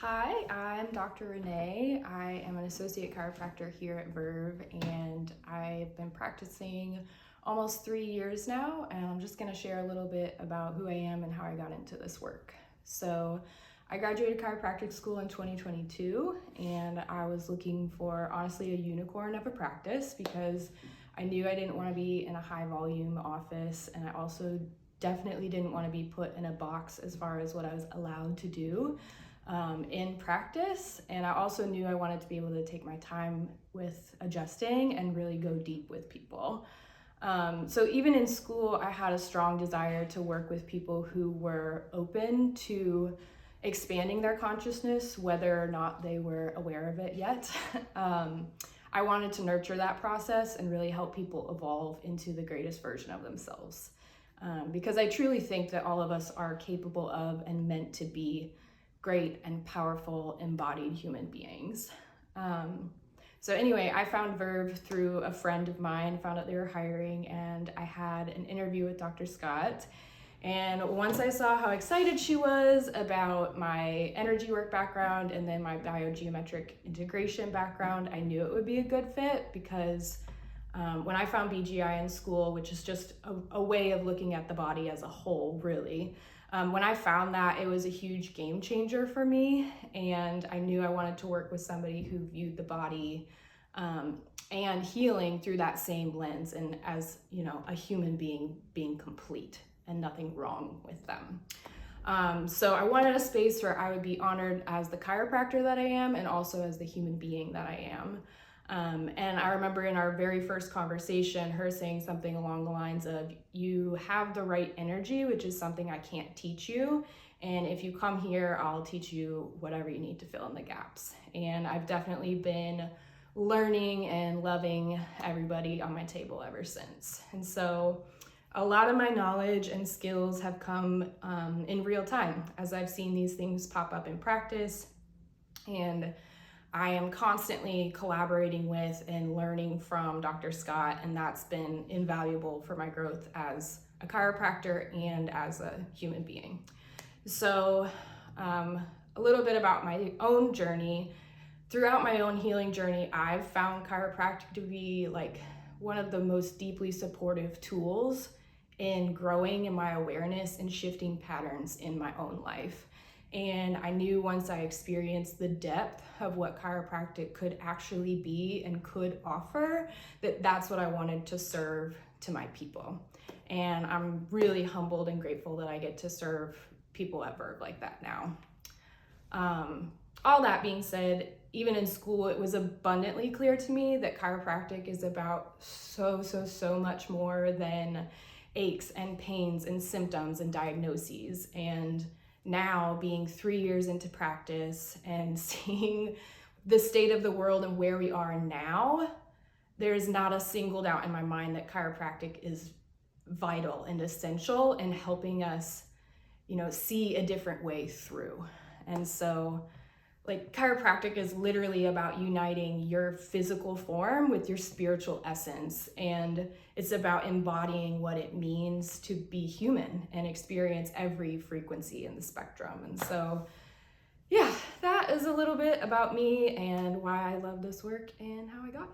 Hi, I'm Dr. Renee. I am an associate chiropractor here at Verve, and I've been practicing almost 3 years now, and I'm just going to share a little bit about who I am and how I got into this work. So I graduated chiropractic school in 2022, and I was looking for, honestly, a unicorn of a practice because I knew I didn't want to be in a high volume office, and I also definitely didn't want to be put in a box as far as what I was allowed to do in practice. And I also knew I wanted to be able to take my time with adjusting and really go deep with people. So even in school, I had a strong desire to work with people who were open to expanding their consciousness, whether or not they were aware of it yet. I wanted to nurture that process and really help people evolve into the greatest version of themselves. Because I truly think that all of us are capable of and meant to be great and powerful embodied human beings. So anyway, I found Verve through a friend of mine, found out they were hiring, and I had an interview with Dr. Scott. And once I saw how excited she was about my energy work background and then my biogeometric integration background, I knew it would be a good fit because when I found BGI in school, which is just a way of looking at the body as a whole, really, when I found that, it was a huge game changer for me, and I knew I wanted to work with somebody who viewed the body and healing through that same lens, and as a human being complete and nothing wrong with them. So I wanted a space where I would be honored as the chiropractor that I am and also as the human being that I am. And I remember in our very first conversation, her saying something along the lines of, you have the right energy, which is something I can't teach you. And if you come here, I'll teach you whatever you need to fill in the gaps. And I've definitely been learning and loving everybody on my table ever since. And so a lot of my knowledge and skills have come in real time as I've seen these things pop up in practice. And I am constantly collaborating with and learning from Dr. Scott, and that's been invaluable for my growth as a chiropractor and as a human being. So a little bit about my own journey. Throughout my own healing journey, I've found chiropractic to be like one of the most deeply supportive tools in growing in my awareness and shifting patterns in my own life. And I knew once I experienced the depth of what chiropractic could actually be and could offer, that that's what I wanted to serve to my people. And I'm really humbled and grateful that I get to serve people at Verve like that now. All that being said, even in school, it was abundantly clear to me that chiropractic is about so much more than aches and pains and symptoms and diagnoses. And now, being 3 years into practice and seeing the state of the world and where we are now, there's not a single doubt in my mind that chiropractic is vital and essential in helping us, see a different way through. And so, chiropractic is literally about uniting your physical form with your spiritual essence. And it's about embodying what it means to be human and experience every frequency in the spectrum. And so, yeah, that is a little bit about me and why I love this work and how I got here.